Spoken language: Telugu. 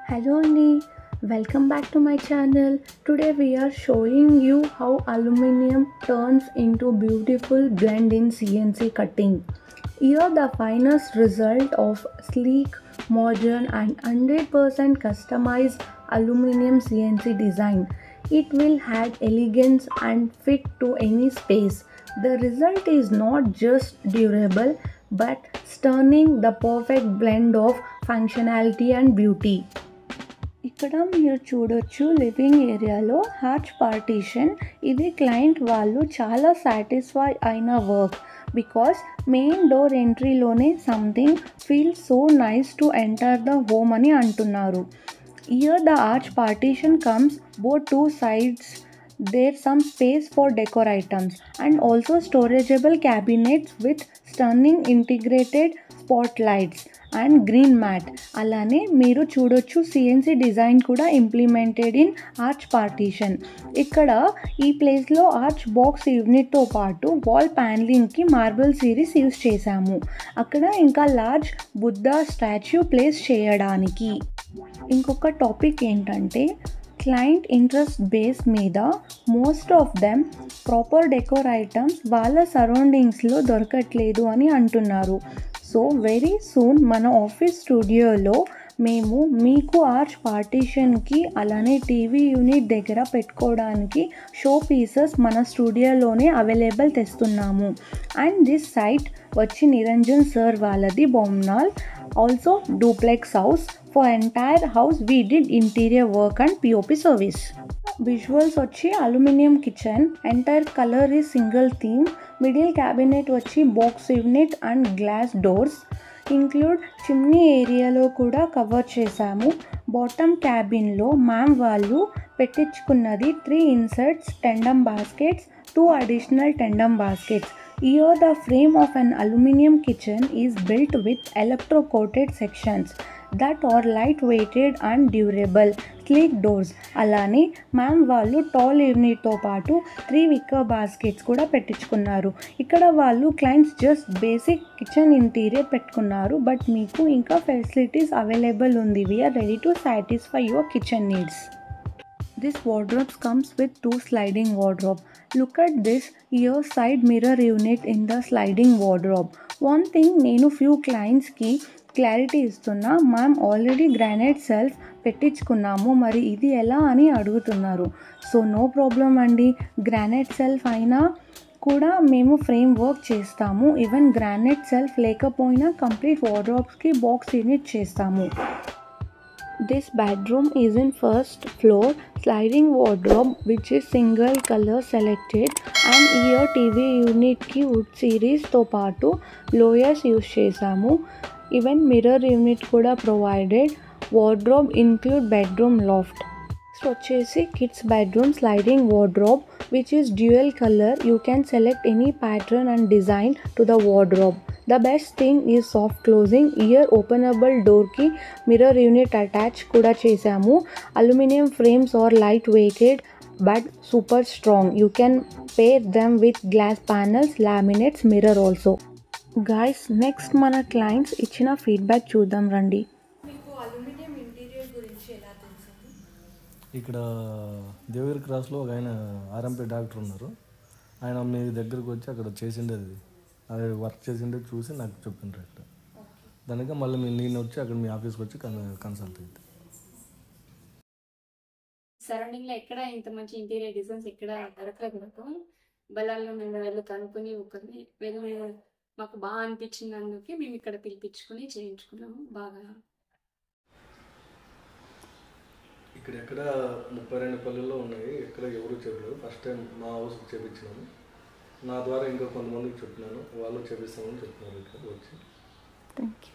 Hello Andy, welcome back to my channel. Today we are showing you how aluminum turns into beautiful blend in CNC cutting. Here the finest result of sleek, modern and 100% customized aluminum CNC design. It will add elegance and fit to any space. The result is not just durable but stunning, the perfect blend of functionality and beauty. ఇక్కడ మీరు చూడొచ్చు లివింగ్ ఏరియాలో హార్చ్ పార్టీషన్. ఇది క్లయింట్ వాళ్ళు చాలా సాటిస్ఫై అయిన వర్క్ బికాస్ మెయిన్ డోర్ ఎంట్రీలోనే something feel so nice to enter the home అని అంటున్నారు. Here the arch partition comes both two sides. There's some space for decor items and also storageable cabinets with stunning integrated spotlights and green matte. అలానే మీరు చూడొచ్చు సిఎన్సి డిజైన్ కూడా ఇంప్లిమెంటెడ్ ఇన్ ఆర్చ్ పార్టీషన్. ఇక్కడ ఈ ప్లేస్లో ఆర్చ్ బాక్స్ యూనిట్తో పాటు వాల్ ప్యానలింగ్కి మార్బుల్ సిరీస్ యూజ్ చేశాము. అక్కడ ఇంకా లార్జ్ బుద్ధ స్టాచ్యూ ప్లేస్ చేయడానికి. ఇంకొక టాపిక్ ఏంటంటే క్లయింట్ ఇంట్రెస్ట్ బేస్ మీద most of them proper decor items వాళ్ళ సరౌండింగ్స్లో దొరకట్లేదు అని అంటున్నారు. సో వెరీ సూన్ మన ఆఫీస్ స్టూడియోలో మేము మీకు ఆర్చ్ పార్టీషన్కి అలానే టీవీ యూనిట్ దగ్గర పెట్టుకోవడానికి షో పీసెస్ మన స్టూడియోలోనే అవైలబుల్ తెస్తున్నాము. అండ్ దిస్ సైట్ వచ్చి నిరంజన్ సార్ వాళ్ళది బొమ్నాల్. Also duplex house. For entire house we did interior work and POP service. Visuals వచ్చి అల్యూమినియం కిచెన్. ఎంటైర్ కలర్ ఈ సింగిల్ థీమ్. మిడిల్ క్యాబినెట్ వచ్చి box unit and glass doors. Include chimney ఏరియాలో కూడా కవర్ చేశాము. బాటమ్ క్యాబిన్లో మ్యామ్ వాళ్ళు పెట్టించుకున్నది 3 inserts tandem baskets, 2 additional tandem baskets. Here the frame of an aluminum kitchen is built with electro-coated sections that are light-weighted and durable. Sleek doors. అలానే మ్యామ్ వాళ్ళు టాల్ యూనిట్తో పాటు 3 విక్కర్ బాస్కెట్స్ కూడా పెట్టించుకున్నారు. ఇక్కడ వాళ్ళు clients just basic kitchen interior పెట్టుకున్నారు, బట్ మీకు ఇంకా ఫెసిలిటీస్ అవైలబుల్ ఉంది. We are ready to satisfy your kitchen needs. This wardrobe comes with 2 sliding wardrobe. Look at this here side mirror unit in the sliding wardrobe. One thing నేను few clientsకి క్లారిటీ ఇస్తున్నా. మ్యామ్ ఆల్రెడీ గ్రానైట్ సెల్ఫ్ పెట్టించుకున్నాము, మరి ఇది ఎలా అని అడుగుతున్నారు. సో నో ప్రాబ్లం అండి, గ్రానైట్ సెల్ఫ్ అయినా కూడా మేము ఫ్రేమ్ వర్క్ చేస్తాము. ఈవెన్ గ్రానైట్ సెల్ఫ్ లేకపోయినా కంప్లీట్ వార్డ్రోబ్స్కి బాక్స్ యూనిట్ చేస్తాము. This bedroom is in first floor sliding wardrobe which is single color selected and here TV unit ki wood series తో పాటు loyers యూస్ చేసాము. ఈవెన్ మిర్రర్ యూనిట్ కూడా provided. Wardrobe include bedroom loft. Next వచ్చేసి kids bedroom sliding wardrobe which is dual colour. You can select any pattern and design to the wardrobe. The best thing is soft closing. Here openable door ki mirror unit attach kuda chesamu. Aluminum frames are light weighted but super strong. You can pair them with glass panels, laminates, mirror also. Guys, next mana clients ichina feedback చూద్దాం రండి. మీకు అల్యూమినియం ఇంటీరియర్ గురించి ఎలా తెలుసండి? ఇక్కడ దేవగిరి క్రాస్లో ఒక ఆయన ఆర్ఎంపీ డాక్టర్ ఉన్నారు. ఆయన మీ దగ్గరకు వచ్చి అక్కడ చేసిండేది, అది వర్క్ చేసిండే చూసి నాకు చెప్పిండ్రు. ఇక్కడ దానికి మళ్ళీ నేను వచ్చి అక్కడ మీ ఆఫీస్కి వచ్చి కన్సల్ట్ అయితే సరౌండింగ్లో ఎక్కడ ఇంత మంచి ఇంటీరియర్ డిజైన్స్ ఎక్కడ దొరకలేదు. నాకు బలాల్లో మేము వెళ్ళి కనుక్కొని ఒకరిని వెళ్ళి మాకు బాగా అనిపించినందుకే మేము ఇక్కడ పిలిపించుకొని చేయించుకున్నాము. బాగా ఇక్కడ ఎక్కడ 32 పల్లెల్లో ఉన్నాయి, ఎక్కడ ఎవరు చెప్పలేదు. ఫస్ట్ టైం మా హౌస్కి చేయించినాము. నా ద్వారా ఇంకా కొంతమందికి చెప్పినాను, వాళ్ళు చేపిస్తామని చెప్తున్నారు ఇక్కడ వచ్చి. Thank you.